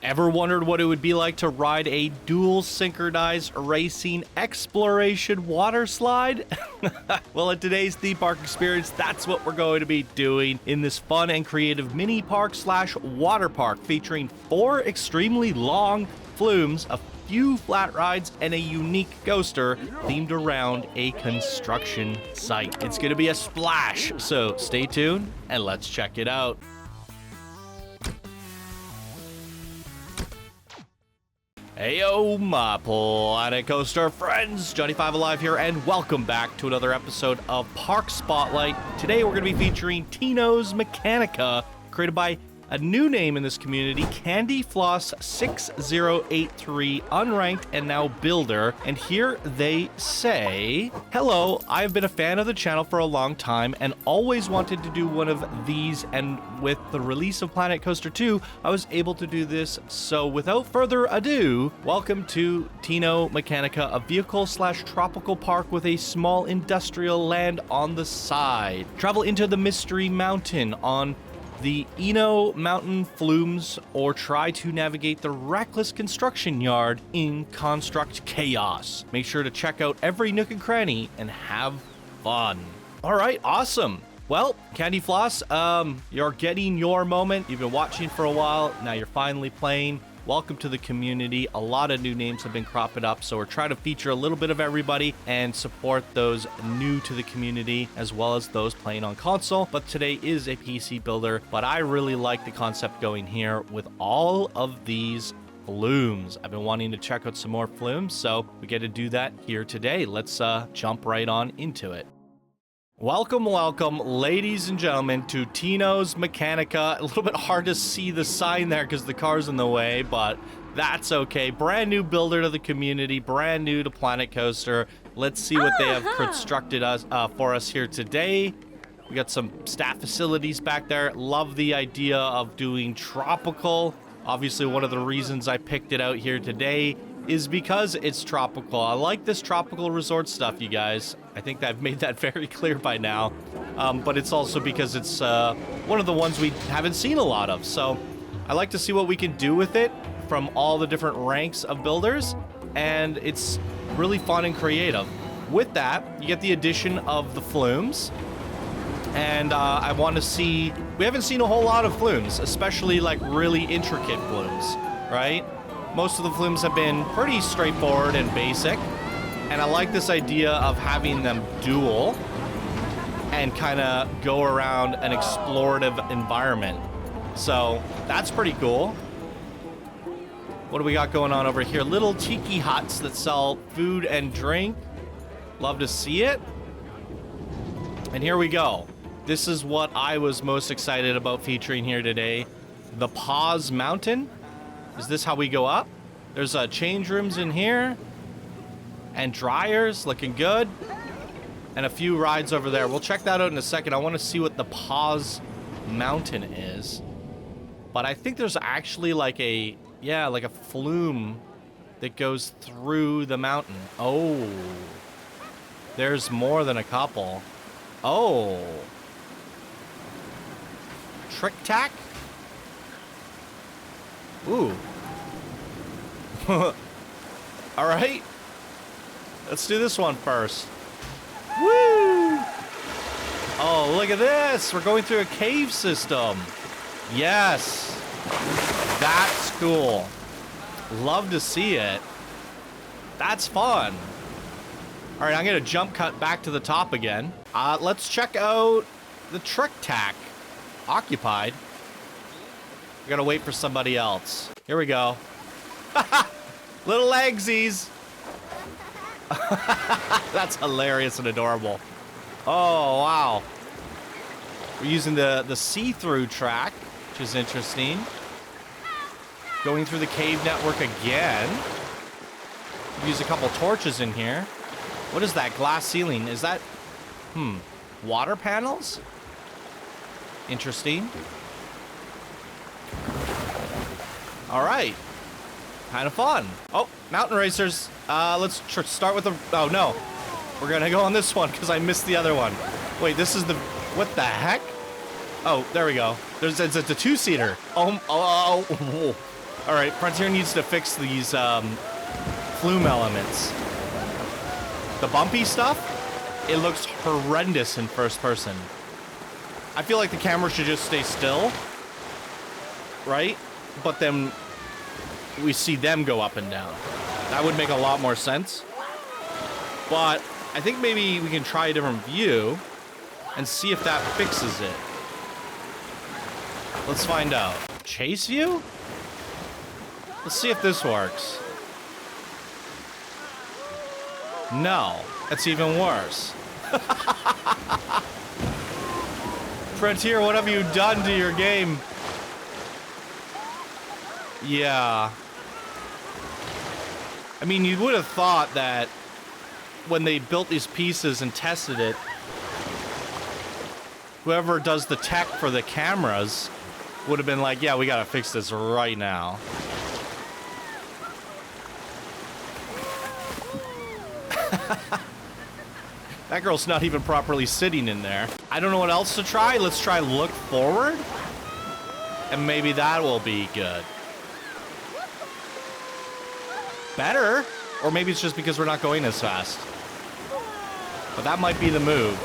Ever wondered what it would be like to ride a dual synchronized racing exploration water slide? Well, in today's theme park experience, that's what we're going to be doing in this fun and creative mini park slash water park featuring 4 extremely long flumes, a few flat rides, and a unique coaster themed around a construction site. It's going to be a splash, so stay tuned and let's check it out. Heyo, my Planet Coaster friends, Johnny5 Alive here, and welcome back to another episode of Park Spotlight. Today we're going to be featuring Tino's Mechanica, created by a new name in this community, Candy Floss 6083, unranked and now builder. And here they say, hello, I've been a fan of the channel for a long time and always wanted to do one of these, and with the release of Planet Coaster 2, I was able to do this. So without further ado, welcome to Tino Mechanica, a vehicle slash tropical park with a small industrial land on the side. Travel into the Mystery Mountain on the Eno Mountain Flumes, or try to navigate the reckless construction yard in Construct Chaos. Make sure to check out every nook and cranny and have fun. All right, awesome. Well, Candy Floss, you're getting your moment. You've been watching for a while. Now you're finally playing. Welcome to the community. A lot of new names have been cropping up, so we're trying to feature a little bit of everybody and support those new to the community as well as those playing on console. But today is a PC builder, but I really like the concept going here with all of these flumes. I've been wanting to check out some more flumes, so we get to do that here today. Let's jump right on into it. Welcome, ladies and gentlemen, to Tino's Mechanica. A little bit hard to see the sign there because the car's in the way, but that's okay. Brand new builder to the community, brand new to Planet Coaster. Let's see what they have constructed for us here today. We got some staff facilities back there. Love the idea of doing tropical. Obviously, one of the reasons I picked it out here today is because it's tropical. I like this tropical resort stuff, you guys. I think I've made that very clear by now. But it's also because it's one of the ones we haven't seen a lot of. So I like to see what we can do with it from all the different ranks of builders. And it's really fun and creative. With that, you get the addition of the flumes. And I want to see... We haven't seen a whole lot of flumes, especially like really intricate flumes, right? Most of the flumes have been pretty straightforward and basic, and I like this idea of having them dual and kind of go around an explorative environment. So that's pretty cool. What do we got going on over here? Little tiki huts that sell food and drink. Love to see it. And here we go. This is what I was most excited about featuring here today. The Pause Mountain. Is this how we go up? There's change rooms in here. And dryers, looking good. And a few rides over there. We'll check that out in a second. I want to see what the Pause Mountain is. But I think there's actually like a, yeah, like a flume that goes through the mountain. Oh. There's more than a couple. Oh. Trick Tack? Ooh. All right. Let's do this one first. Woo! Oh, look at this. We're going through a cave system. Yes. That's cool. Love to see it. That's fun. All right, I'm going to jump cut back to the top again. Let's check out the Trick Tack. Occupied. I gotta wait for somebody else. Here we go. Little legsies. That's hilarious and adorable. Oh, wow. We're using the see-through track, which is interesting. Going through the cave network again. Use a couple torches in here. What is that glass ceiling? Is that, water panels? Interesting. All right. Kind of fun. Oh, mountain racers. Let's start with the... Oh, no. We're going to go on this one because I missed the other one. Wait, this is the... What the heck? Oh, there we go. It's a two-seater. Oh. All right, Frontier needs to fix these flume elements. The bumpy stuff, it looks horrendous in first person. I feel like the camera should just stay still, right? But then we see them go up and down. That would make a lot more sense. But I think maybe we can try a different view and see if that fixes it. Let's find out. Chase view? Let's see if this works. No, that's even worse. Frontier, what have you done to your game? Yeah. I mean, you would have thought that when they built these pieces and tested it, whoever does the tech for the cameras would have been like, yeah, we gotta fix this right now. That girl's not even properly sitting in there. I don't know what else to try. Let's try look forward. And maybe that will be good. Better? Or maybe it's just because we're not going as fast. But that might be the move.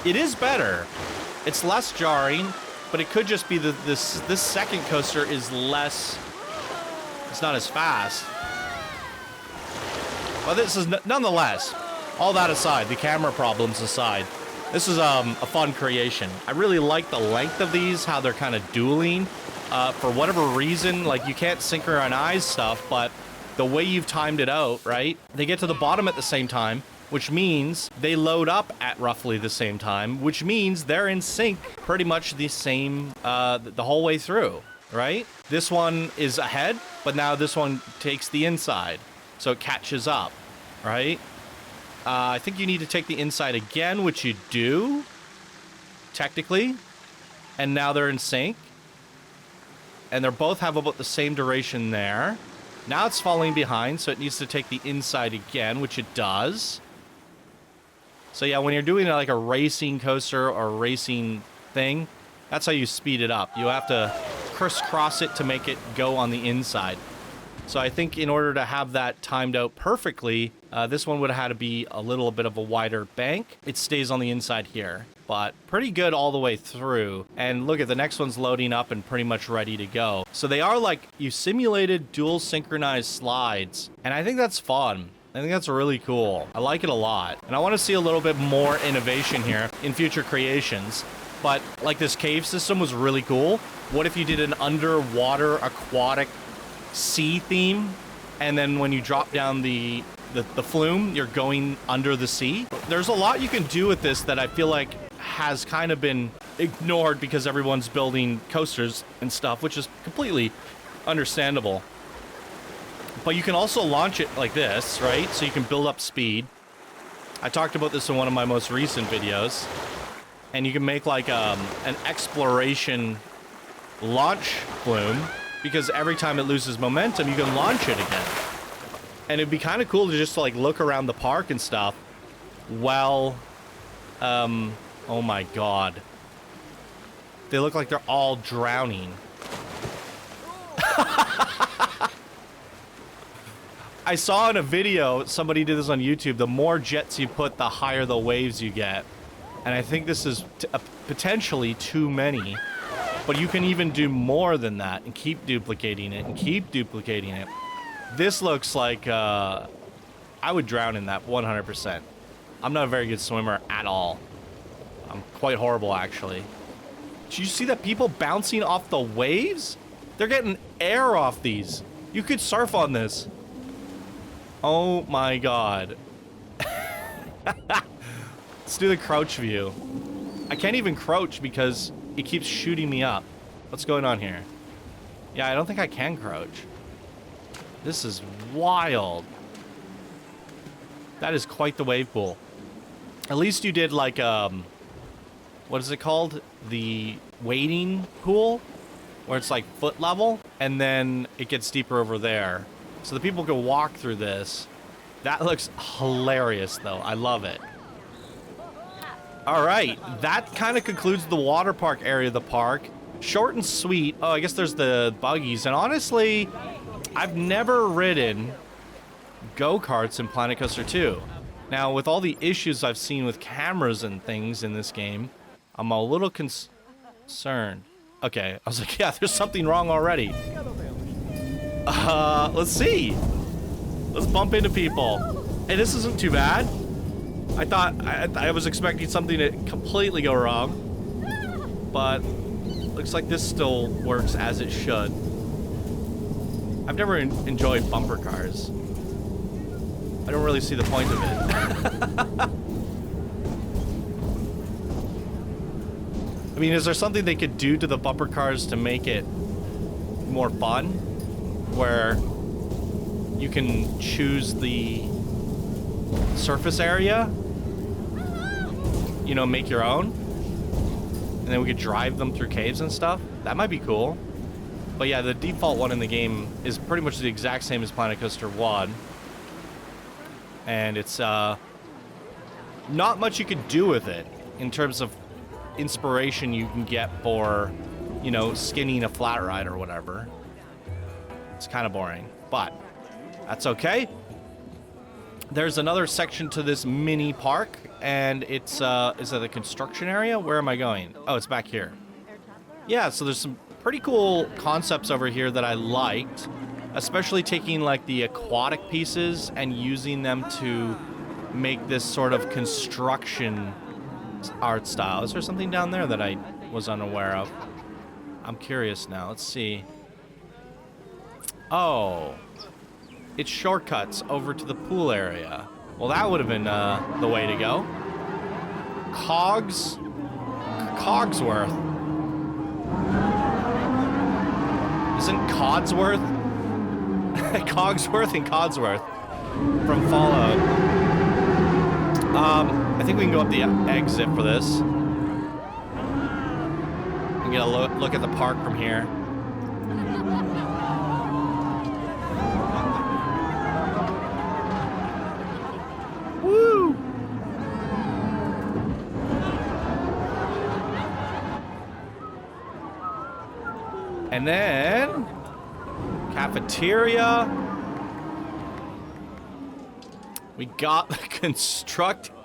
It is better. It's less jarring, but it could just be that this second coaster is less... It's not as fast. But this is nonetheless, all that aside, the camera problems aside, this is a fun creation. I really like the length of these, how they're kind of dueling. For whatever reason, like you can't synchronize stuff, but the way you've timed it out, right? They get to the bottom at the same time, which means they load up at roughly the same time, which means they're in sync pretty much the same the whole way through, right? This one is ahead, but now this one takes the inside. So it catches up, right? I think you need to take the inside again, which you do, technically. And now they're in sync. And they both have about the same duration there. Now it's falling behind, so it needs to take the inside again, which it does. So yeah, when you're doing like a racing coaster or a racing thing, that's how you speed it up. You have to crisscross it to make it go on the inside. So I think in order to have that timed out perfectly, this one would have had to be a little bit of a wider bank. It stays on the inside here, but pretty good all the way through. And look at the next one's loading up and pretty much ready to go. So they are like, you simulated dual synchronized slides. And I think that's fun. I think that's really cool. I like it a lot. And I want to see a little bit more innovation here in future creations. But like this cave system was really cool. What if you did an underwater aquatic sea theme, and then when you drop down the flume, you're going under the sea? There's a lot you can do with this that I feel like has kind of been ignored because everyone's building coasters and stuff, which is completely understandable. But you can also launch it like this, right? So you can build up speed. I talked about this in one of my most recent videos. And you can make like an exploration launch flume, because every time it loses momentum, you can launch it again. And it'd be kind of cool to just like look around the park and stuff while, oh my god. They look like they're all drowning. I saw in a video, somebody did this on YouTube, the more jets you put, the higher the waves you get. And I think this is potentially too many. But you can even do more than that and keep duplicating it and keep duplicating it. This looks like I would drown in that 100%. I'm not a very good swimmer at all. I'm quite horrible, actually. Did you see that people bouncing off the waves? They're getting air off these. You could surf on this. Oh my god. Let's do the crouch view. I can't even crouch because it keeps shooting me up. What's going on here? Yeah, I don't think I can crouch. This is wild. That is quite the wave pool. At least you did like, what is it called? The wading pool? Where it's like foot level, and then it gets deeper over there. So the people can walk through this. That looks hilarious, though. I love it. All right, that kind of concludes the water park area of the park. Short and sweet. Oh, I guess there's the buggies. And honestly, I've never ridden go-karts in Planet Coaster 2. Now, with all the issues I've seen with cameras and things in this game, I'm a little concerned. Okay, I was like, yeah, there's something wrong already. Let's see. Let's bump into people. Hey, this isn't too bad. I thought I was expecting something to completely go wrong, but looks like this still works as it should. I've never enjoyed bumper cars. I don't really see the point of it. I mean, is there something they could do to the bumper cars to make it more fun? Where you can choose the surface area, you know, make your own, and then we could drive them through caves and stuff. That might be cool. But yeah, the default one in the game is pretty much the exact same as Planet Coaster 1. And it's not much you could do with it in terms of inspiration you can get for, you know, skinning a flat ride or whatever. It's kind of boring, but that's okay. There's another section to this mini park, and it's, is it a construction area? Where am I going? Oh, it's back here. Yeah, so there's some pretty cool concepts over here that I liked, especially taking like the aquatic pieces and using them to make this sort of construction art style. Is there something down there that I was unaware of? I'm curious now. Let's see. Oh, it's shortcuts over to the pool area. Well, that would have been the way to go. Cogs Worth. Isn't Cogs Worth? Cogs Worth and Cogs Worth from Fallout. I think we can go up the exit for this. And get a look at the park from here. Woo! And then cafeteria. We got the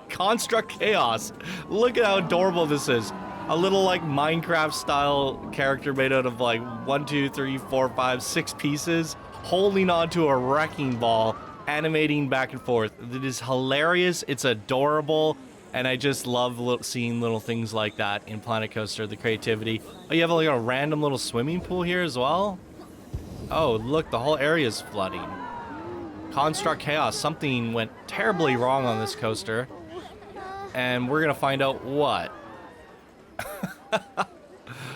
construct chaos. Look at how adorable this is. A little like Minecraft style character made out of like 1, 2, 3, 4, 5, 6 pieces, holding onto a wrecking ball, animating back and forth. It is hilarious. It's adorable. And I just love seeing little things like that in Planet Coaster, the creativity. Oh, you have like a random little swimming pool here as well? Oh, look, the whole area is flooding. Construct chaos. Something went terribly wrong on this coaster. And we're going to find out what.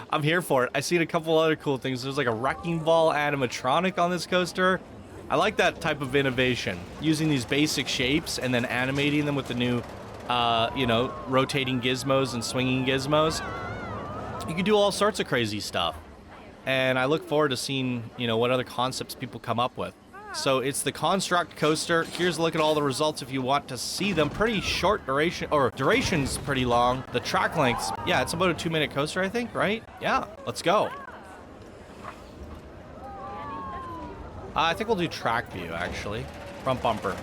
I'm here for it. I seen a couple other cool things. There's like a wrecking ball animatronic on this coaster. I like that type of innovation. Using these basic shapes and then animating them with the new, you know, rotating gizmos and swinging gizmos. You can do all sorts of crazy stuff. And I look forward to seeing, you know, what other concepts people come up with. So it's the Construct Coaster. Here's a look at all the results if you want to see them. Pretty short duration, or duration's pretty long. The track lengths, yeah, it's about a 2-minute coaster, I think, right? Yeah, let's go. I think we'll do track view, actually. Front bumper.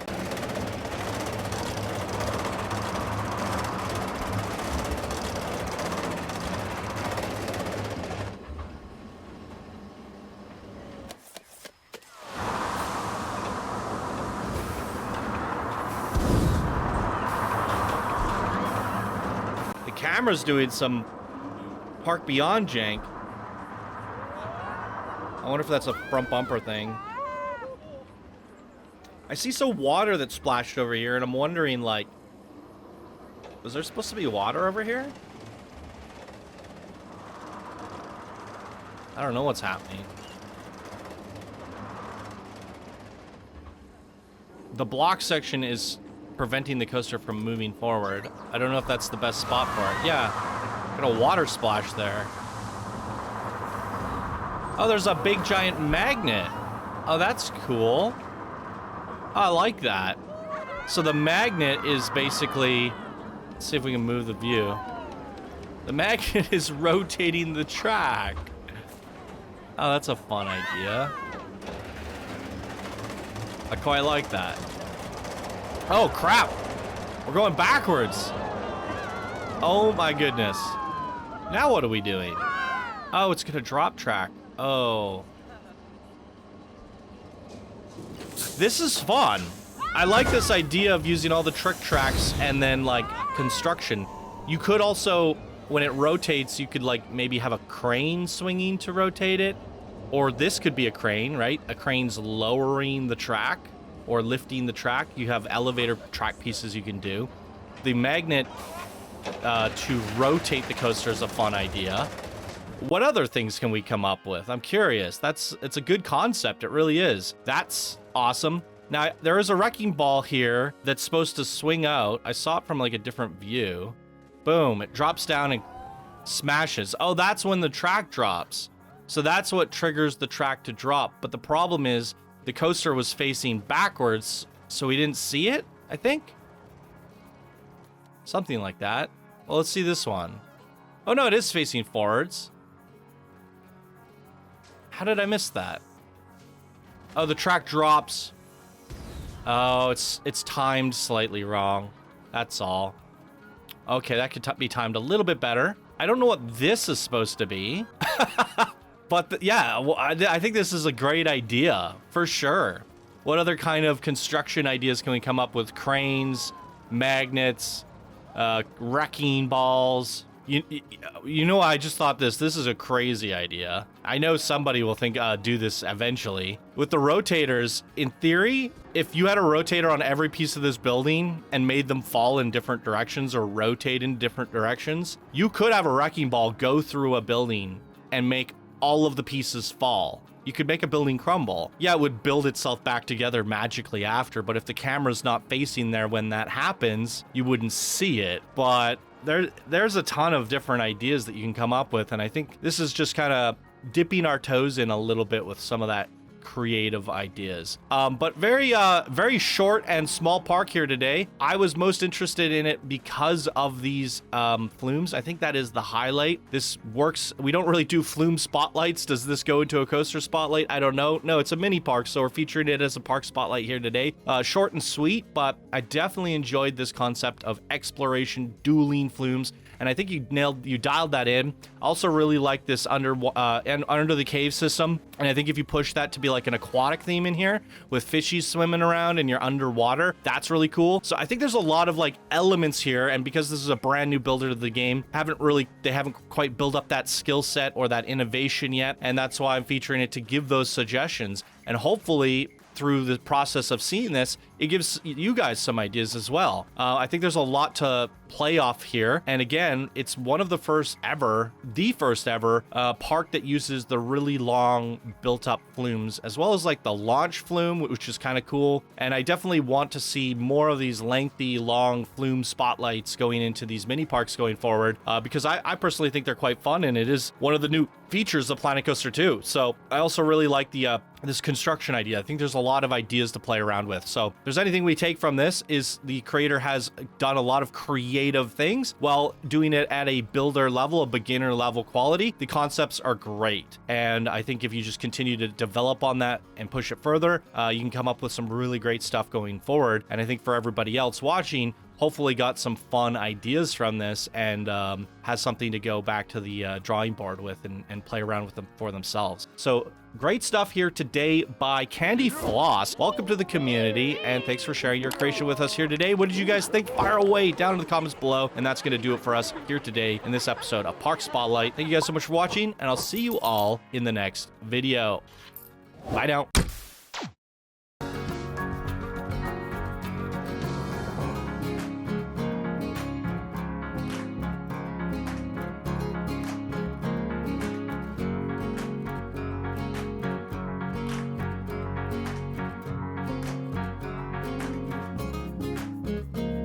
Camera's doing some Park Beyond jank. I wonder if that's a front bumper thing. I see some water that splashed over here, and I'm wondering, like, was there supposed to be water over here? I don't know what's happening. The block section is preventing the coaster from moving forward. I don't know if that's the best spot for it. Yeah, got a water splash there. Oh, there's a big giant magnet. Oh, that's cool. I like that. So the magnet is basically, let's see if we can move the view. The magnet is rotating the track. Oh, that's a fun idea. I quite like that. Oh, crap. We're going backwards. Oh, my goodness. Now what are we doing? Oh, it's going to drop track. Oh. This is fun. I like this idea of using all the trick tracks and then, like, construction. You could also, when it rotates, you could, like, maybe have a crane swinging to rotate it. Or this could be a crane, right? A crane's lowering the track or lifting the track. You have elevator track pieces you can do. The magnet to rotate the coaster is a fun idea. What other things can we come up with? I'm curious. It's a good concept. It really is. That's awesome. Now, there is a wrecking ball here that's supposed to swing out. I saw it from like a different view. Boom, it drops down and smashes. Oh, that's when the track drops. So that's what triggers the track to drop. But the problem is the coaster was facing backwards, so we didn't see it, I think. Something like that. Well, let's see this one. Oh, no, it is facing forwards. How did I miss that? Oh, the track drops. Oh, it's timed slightly wrong. That's all. Okay, that could be timed a little bit better. I don't know what this is supposed to be. But yeah, well, I think this is a great idea, for sure. What other kind of construction ideas can we come up with? Cranes, magnets, wrecking balls. You know, I just thought this is a crazy idea. I know somebody will think, do this eventually. With the rotators, in theory, if you had a rotator on every piece of this building and made them fall in different directions or rotate in different directions, you could have a wrecking ball go through a building and make all of the pieces fall. You could make a building crumble. Yeah, it would build itself back together magically after, but if the camera's not facing there when that happens, you wouldn't see it. But there's a ton of different ideas that you can come up with, and I think this is just kind of dipping our toes in a little bit with some of that creative ideas. But very short and small park here today. I was most interested in it because of these flumes. I think that is the highlight. This works. We don't really do flume spotlights. Does this go into a coaster spotlight? I don't know. No, it's a mini park, so we're featuring it as a park spotlight here today. Short and sweet, but I definitely enjoyed this concept of exploration, dueling flumes. And I think you dialed that in. I also really like this under the cave system. And I think if you push that to be like an aquatic theme in here with fishies swimming around and you're underwater, that's really cool. So I think there's a lot of like elements here. And because this is a brand new builder to the game, they haven't quite built up that skill set or that innovation yet. And that's why I'm featuring it, to give those suggestions. And hopefully, through the process of seeing this, it gives you guys some ideas as well. I think there's a lot to play off here. And again, it's one of the first ever park that uses the really long built up flumes, as well as like the launch flume, which is kind of cool. And I definitely want to see more of these lengthy, long flume spotlights going into these mini parks going forward, because I personally think they're quite fun, and it is one of the new features of Planet Coaster 2. So I also really like this construction idea. I think there's a lot of ideas to play around with. So if there's anything we take from this, is the creator has done a lot of creative things while doing it at a builder level, a beginner level quality. The concepts are great. And I think if you just continue to develop on that and push it further, you can come up with some really great stuff going forward. And I think for everybody else watching, hopefully got some fun ideas from this and has something to go back to the drawing board with and play around with them for themselves. So great stuff here today by Candy Floss. Welcome to the community, and thanks for sharing your creation with us here today. What did you guys think? Fire away down in the comments below, and that's going to do it for us here today in this episode of Park Spotlight. Thank you guys so much for watching, and I'll see you all in the next video. Bye now.